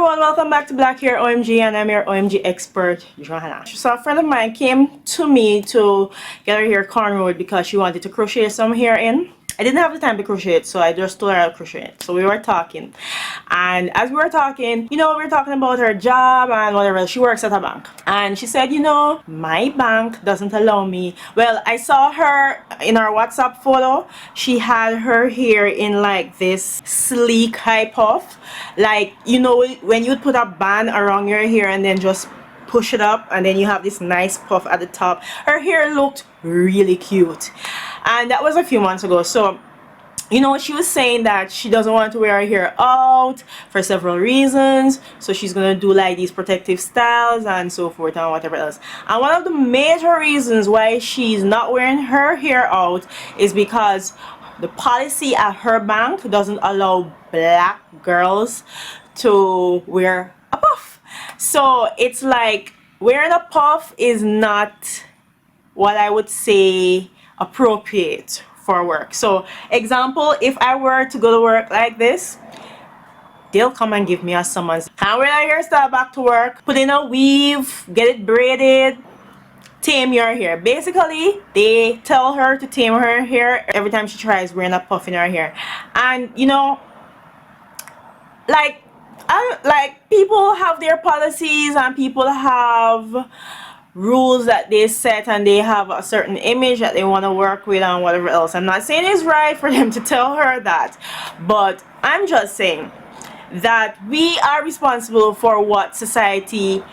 everyone, welcome back to Black Hair OMG, and I'm your OMG expert, Johanna. So a friend of mine came to me to get her hair cornrowed because she wanted to crochet some hair in. I didn't have the time to crochet it, so I just told her I'll crochet it. So we were talking, and as we were talking, we were talking about her job and whatever. She works at a bank, and she said, my bank doesn't allow me. Well, I saw her in our WhatsApp photo. She had her hair in like this sleek high puff, like when you put a band around your hair and then just push it up, and then you have this nice puff at the top. Her hair looked really cute, and that was a few months ago. So she was saying that she doesn't want to wear her hair out for several reasons, so she's gonna do like these protective styles and so forth and whatever else. And one of the major reasons why she's not wearing her hair out is because the policy at her bank doesn't allow black girls to wear a puff. So it's like wearing a puff is not what I would say appropriate for work. So example, if I were to go to work like this, they'll come and give me a summons. And wear a hairstyle back to work, put in a weave, get it braided, tame your hair. Basically, they tell her to tame her hair every time she tries wearing a puff in her hair. And like people have their policies and people have rules that they set, and they have a certain image that they want to work with and whatever else. I'm not saying it's right for them to tell her that, but I'm just saying that we are responsible for what society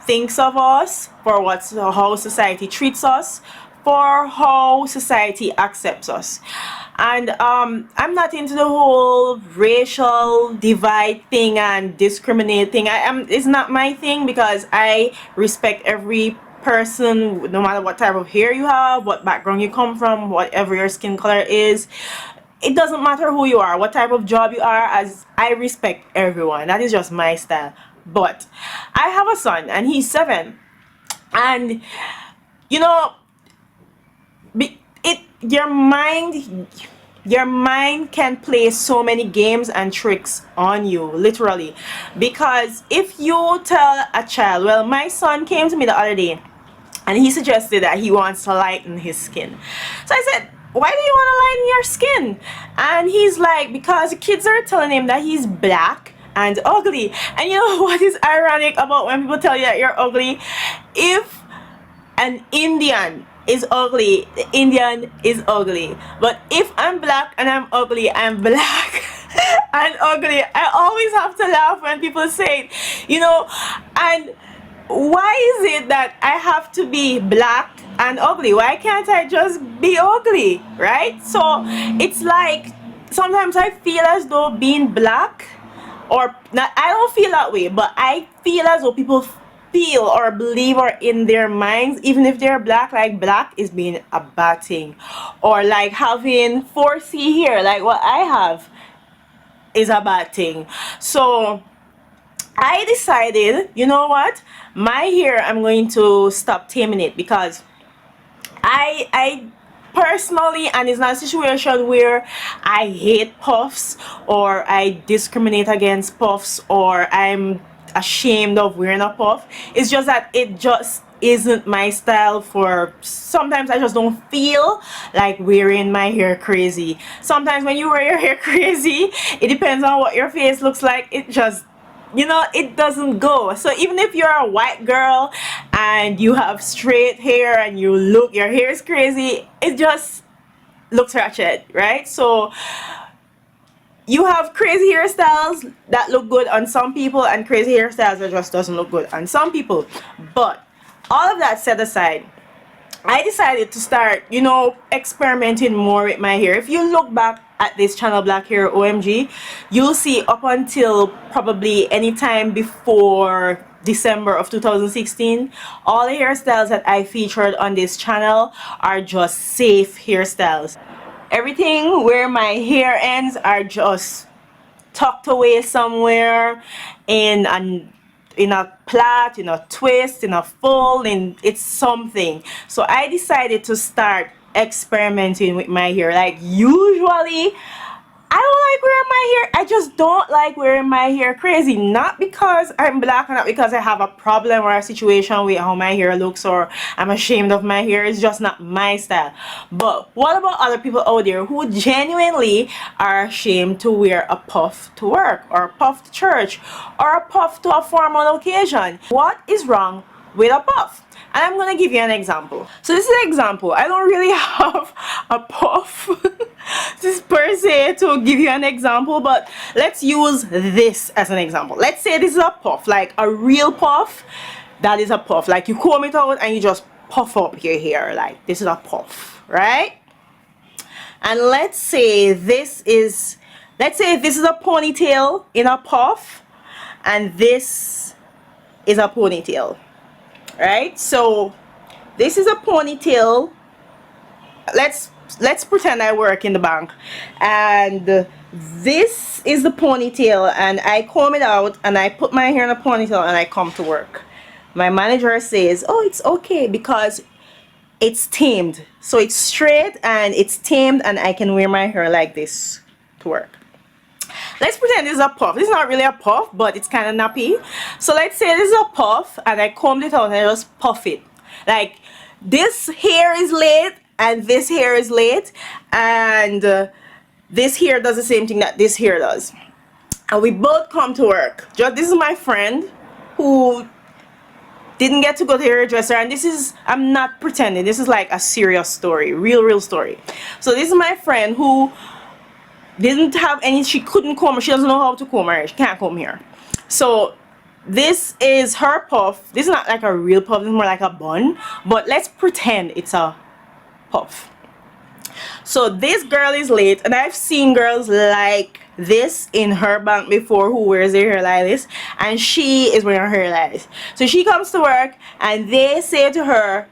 thinks of us, for how society treats us, for how society accepts us. And I'm not into the whole racial divide thing and discriminate thing. It's not my thing, because I respect every person, no matter what type of hair you have, what background you come from, whatever your skin color is. It doesn't matter who you are, what type of job you are, as I respect everyone. That is just my style. But I have a son and he's 7, and your mind can play so many games and tricks on you, literally. Because if you tell a child, well, my son came to me the other day and he suggested that he wants to lighten his skin. So I said, why do you want to lighten your skin? And he's like, because the kids are telling him that he's black and ugly. And you know what is ironic about when people tell you that you're ugly? If an Indian is ugly, the Indian is ugly. But if I'm black and I'm ugly, I'm black and ugly. I always have to laugh when people say it, and why is it that I have to be black and ugly? Why can't I just be ugly, right? So it's like sometimes I feel as though being black, or not, I don't feel that way, but I feel as though people feel or believe, or in their minds, even if they're black, like black is being a bad thing, or like having 4C hair like what I have is a bad thing. So I decided, you know what, my hair, I'm going to stop taming it, because I personally, and it's not a situation where I hate puffs or I discriminate against puffs or I'm ashamed of wearing a puff. It's just that it just isn't my style. For sometimes I just don't feel like wearing my hair crazy. Sometimes when you wear your hair crazy, it depends on what your face looks like, it just it doesn't go. So even if you're a white girl and you have straight hair and your hair is crazy, it just looks ratchet, right? So you have crazy hairstyles that look good on some people and crazy hairstyles that just doesn't look good on some people. But all of that set aside, I decided to start experimenting more with my hair. If you look back at this channel, Black Hair OMG, you'll see up until probably any time before December of 2016, all the hairstyles that I featured on this channel are just safe hairstyles. Everything where my hair ends are just tucked away somewhere in a plait, in a twist, in a fold, it's something. So I decided to start experimenting with my hair. Like usually don't like wearing my hair. I just don't like wearing my hair crazy. Not because I'm black, not because I have a problem or a situation with how my hair looks or I'm ashamed of my hair. It's just not my style. But what about other people out there who genuinely are ashamed to wear a puff to work, or a puff to church, or a puff to a formal occasion? What is wrong with a puff? And I'm gonna give you an example. So this is an example. I don't really have a puff this per se to give you an example, but let's use this as an example. Let's say this is a puff, like a real puff. That is a puff. Like you comb it out and you just puff up your hair. Like this is a puff, right? And let's say this is a ponytail in a puff, and this is a ponytail. Right, so this is a ponytail. Let's pretend I work in the bank, and this is the ponytail, and I comb it out and I put my hair in a ponytail and I come to work. My manager says, oh, it's okay because it's tamed, so it's straight and it's tamed and I can wear my hair like this to work. Let's pretend this is a puff. This is not really a puff, but it's kind of nappy. So let's say this is a puff and I combed it out and I just puff it. Like this hair is late and this hair is late, and this hair does the same thing that this hair does. And we both come to work. This is my friend who didn't get to go to the hairdresser, and this is, I'm not pretending, this is like a serious story, real story. So this is my friend who didn't have any, she couldn't comb, she doesn't know how to comb her hair, she can't comb here. So this is her puff. This is not like a real puff, this is more like a bun, but let's pretend it's a puff. So this girl is late, and I've seen girls like this in her bank before who wears their hair like this, and she is wearing her hair like this. So she comes to work and they say to her,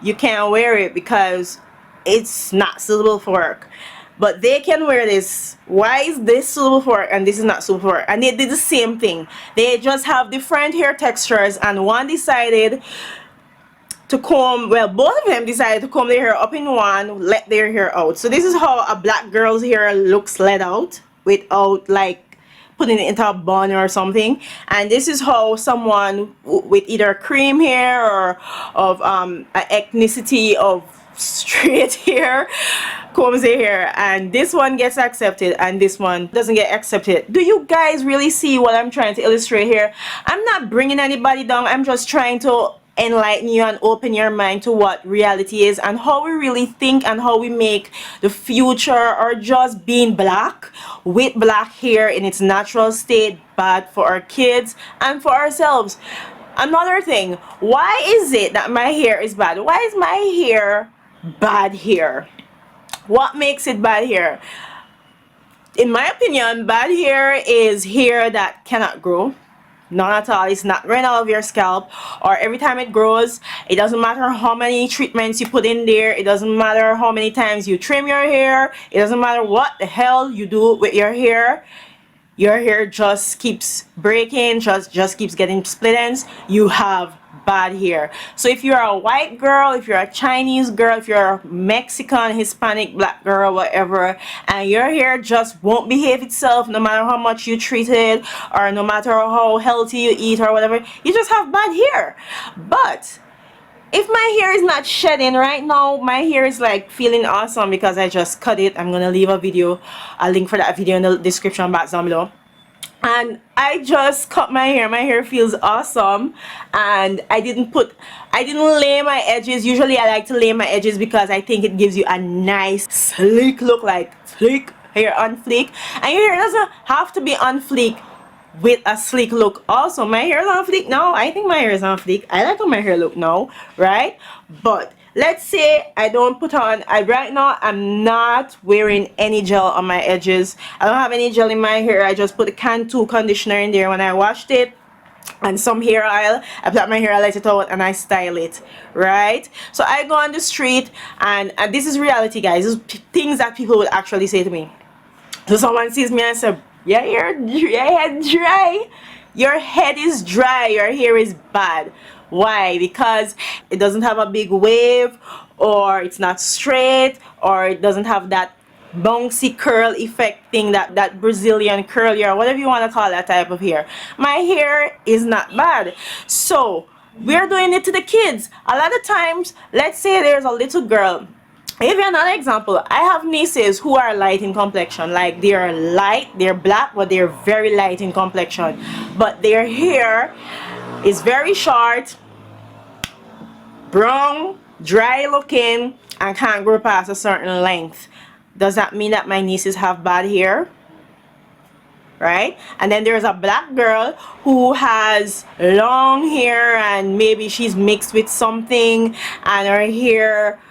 you can't wear it because it's not suitable for work. But they can wear this. Why is this suitable for work and this is not suitable for work? And they did the same thing. They just have different hair textures, and one decided to comb, well, both of them decided to comb their hair up in one, let their hair out. So this is how a black girl's hair looks let out without like putting it into a bun or something. And this is how someone with either cream hair or of an ethnicity of straight hair combs their hair, and this one gets accepted and this one doesn't get accepted. Do you guys really see what I'm trying to illustrate here? I'm not bringing anybody down, I'm just trying to enlighten you and open your mind to what reality is and how we really think and how we make the future, or just being black with black hair in its natural state, bad for our kids and for ourselves. Another thing, why is it that my hair is bad? Why is my hair bad hair? What makes it bad hair? In my opinion, bad hair is hair that cannot grow. None at all. It's not growing out of your scalp, or every time it grows, it doesn't matter how many treatments you put in there, it doesn't matter how many times you trim your hair, it doesn't matter what the hell you do with your hair just keeps breaking, just keeps getting split ends. You have bad hair. So if you're a white girl, if you're a Chinese girl, if you're a Mexican, Hispanic, black girl, whatever, and your hair just won't behave itself no matter how much you treat it, or no matter how healthy you eat or whatever, you just have bad hair. But if my hair is not shedding right now, my hair is like feeling awesome because I just cut it. I'm gonna leave a link for that video in the description box down below. And I just cut my hair feels awesome, and I didn't lay my edges. Usually I like to lay my edges because I think it gives you a nice sleek look, like fleek, hair on fleek. And your hair doesn't have to be on fleek with a sleek look. Also, my hair is on fleek now. I think my hair is on fleek. I like how my hair look now, right? But let's say I don't put on, right now I'm not wearing any gel on my edges. I don't have any gel in my hair. I just put the Cantu conditioner in there when I washed it, and some hair oil. I put my hair, I let it out, and I style it, right? So I go on the street, and this is reality, guys. This is things that people would actually say to me. So someone sees me and says, your head dry, your head is dry, your hair is bad. Why? Because it doesn't have a big wave, or it's not straight, or it doesn't have that bouncy curl effect thing, that Brazilian curly or whatever you want to call that type of hair. My hair is not bad. So we're doing it to the kids. A lot of times, let's say there's a little girl. Give you another example. I have nieces who are light in complexion. Like they're light, they're black, but they're very light in complexion. But their hair is very short, brown, dry looking, and can't grow past a certain length. Does that mean that my nieces have bad hair? Right? And then there's a black girl who has long hair and maybe she's mixed with something and her hair,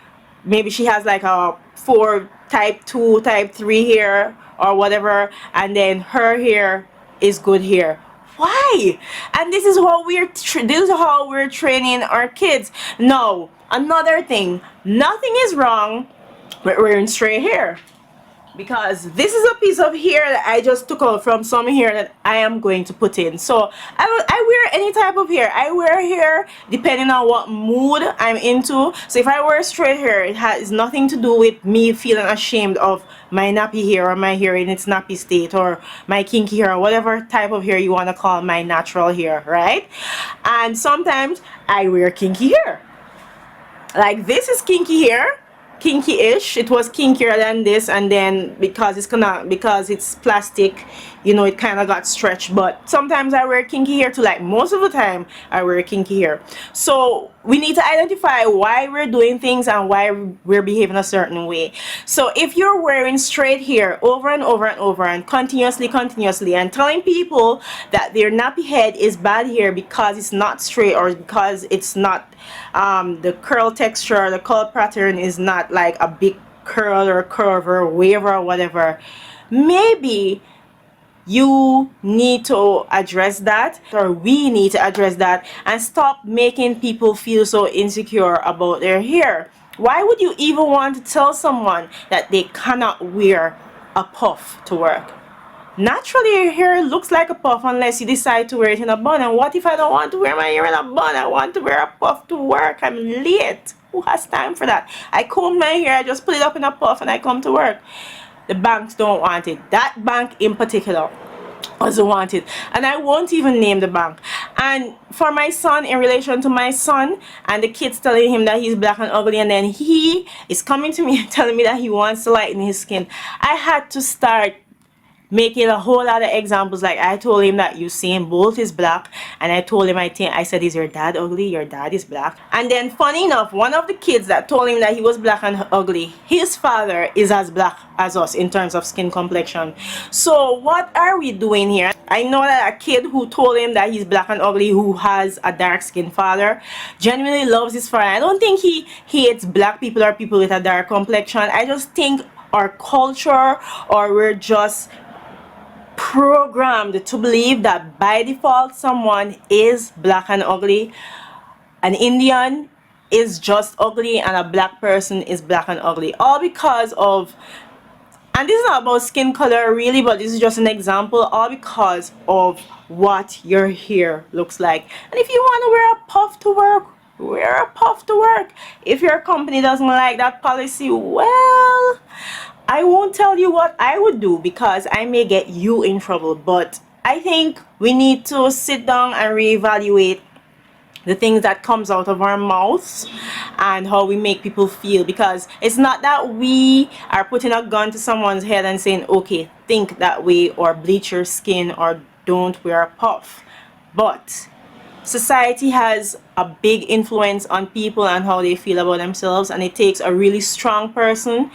maybe she has like a 4 type 2 type 3 hair or whatever, and then her hair is good hair. Why? And this is how we're training our kids. No, another thing, nothing is wrong with wearing straight hair, because this is a piece of hair that I just took out from some hair that I am going to put in. So I wear any type of hair. I wear hair depending on what mood I'm into. So if I wear straight hair, it has nothing to do with me feeling ashamed of my nappy hair or my hair in its nappy state or my kinky hair or whatever type of hair you want to call my natural hair, right? And sometimes I wear kinky hair. Like this is kinky hair, kinky-ish. It was kinkier than this, and then because it's plastic, you know, it kind of got stretched. But sometimes I wear kinky hair too. Like most of the time I wear kinky hair. So we need to identify why we're doing things and why we're behaving a certain way. So if you're wearing straight hair over and over and over and continuously and telling people that their nappy head is bad hair because it's not straight or because it's not the curl texture, the curl pattern is not like a big curl or curve or wave or whatever, maybe you need to address that, or we need to address that, and stop making people feel so insecure about their hair. Why would you even want to tell someone that they cannot wear a puff to work? Naturally, your hair looks like a puff unless you decide to wear it in a bun. And what if I don't want to wear my hair in a bun? I want to wear a puff to work. I'm late. Who has time for that? I comb my hair, I just put it up in a puff and I come to work. The banks don't want it. That bank in particular doesn't want it. And I won't even name the bank. And for my son, in relation to my son, and the kids telling him that he's black and ugly, and then he is coming to me and telling me that he wants to lighten his skin, I had to start making a whole lot of examples. Like I told him that Usain Bolt is black, and I told him, I said, is your dad ugly? Your dad is black. And then funny enough, one of the kids that told him that he was black and ugly, his father is as black as us in terms of skin complexion. So what are we doing here? I know that a kid who told him that he's black and ugly, who has a dark skinned father, genuinely loves his father. I don't think he hates black people or people with a dark complexion. I just think our culture, or we're just programmed to believe that by default someone is black and ugly. An Indian is just ugly and a black person is black and ugly, all because of, and this is not about skin color really, but this is just an example, all because of what your hair looks like. And if you want to wear a puff to work, wear a puff to work. If your company doesn't like that policy, well, I won't tell you what I would do because I may get you in trouble. But I think we need to sit down and reevaluate the things that comes out of our mouths and how we make people feel, because it's not that we are putting a gun to someone's head and saying, okay, think that way or bleach your skin or don't wear a puff. But society has a big influence on people and how they feel about themselves, and it takes a really strong person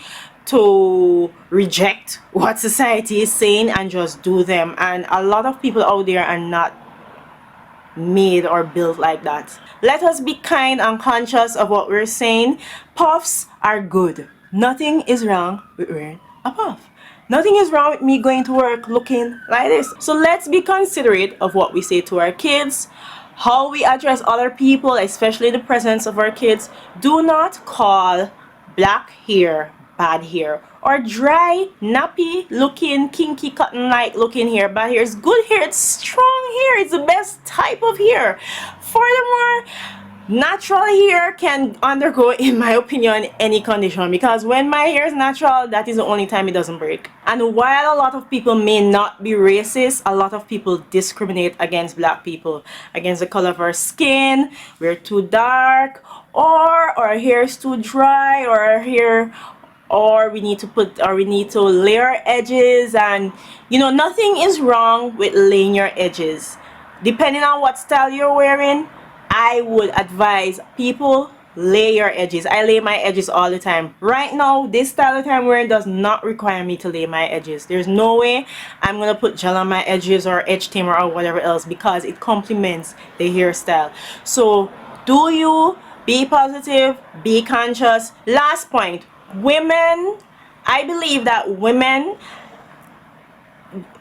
to reject what society is saying and just do them. And a lot of people out there are not made or built like that. Let us be kind and conscious of what we're saying. Puffs are good. Nothing is wrong with wearing a puff. Nothing is wrong with me going to work looking like this. So let's be considerate of what we say to our kids, how we address other people, especially the presence of our kids. Do not call black hair bad hair, or dry, nappy looking, kinky cotton like looking hair bad hair. It's good hair, it's strong hair, it's the best type of hair. Furthermore, Natural hair can undergo, in my opinion, any condition, because when my hair is natural, that is the only time it doesn't break. And while a lot of people may not be racist, a lot of people discriminate against black people, against the color of our skin, we're too dark, or our hair is too dry, or our hair, or we need to lay our edges. And you know, nothing is wrong with laying your edges. Depending on what style you're wearing, I would advise people lay your edges. I lay my edges all the time. Right now, this style that I'm wearing does not require me to lay my edges. There's no way I'm gonna put gel on my edges or edge tamer or whatever else, because it complements the hairstyle. So do you, be positive, be conscious. Last point, women, I believe that women,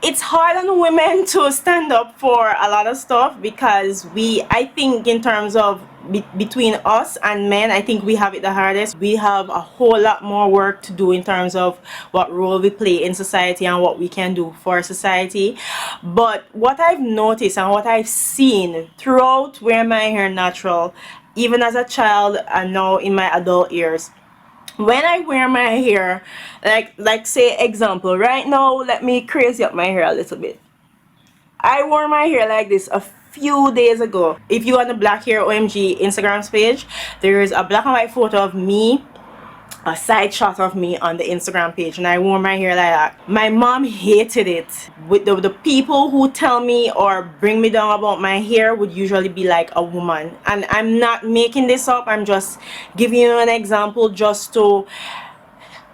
it's hard on women to stand up for a lot of stuff, because I think in terms of between us and men, I think we have it the hardest. We have a whole lot more work to do in terms of what role we play in society and what we can do for society. But what I've noticed and what I've seen throughout wearing my hair natural, even as a child and now in my adult years, when I wear my hair, like say example, right now, let me crazy up my hair a little bit. I wore my hair like this a few days ago. If you on the Black Hair OMG Instagram page, there is a black and white photo of me, a side shot of me on the Instagram page, and I wore my hair like that. My mom hated it. With the people who tell me or bring me down about my hair would usually be like a woman, and I'm not making this up. I'm just giving you an example just to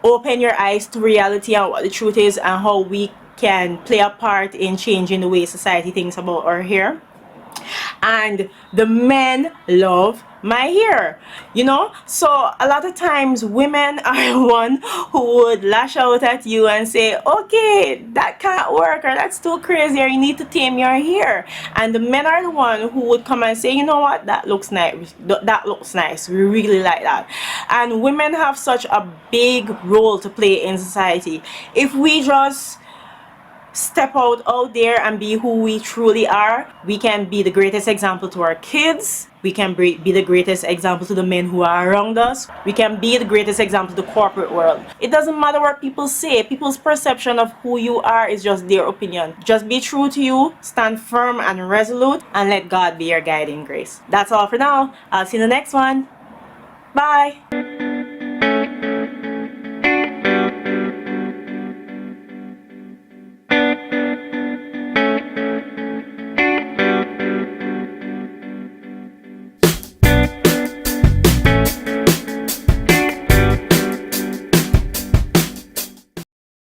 open your eyes to reality and what the truth is, and how we can play a part in changing the way society thinks about our hair. And the men love my hair, you know. So a lot of times women are the one who would lash out at you and say, okay, that can't work, or that's too crazy, or you need to tame your hair. And the men are the one who would come and say, you know what, that looks nice, that looks nice, we really like that. And women have such a big role to play in society. If we just step out there and be who we truly are, we can be the greatest example to our kids. We can be the greatest example to the men who are around us. We can be the greatest example to the corporate world. It doesn't matter what people say. People's perception of who you are is just their opinion. Just be true to you, stand firm and resolute, and let God be your guiding grace. That's all for now. I'll see you in the next one. Bye.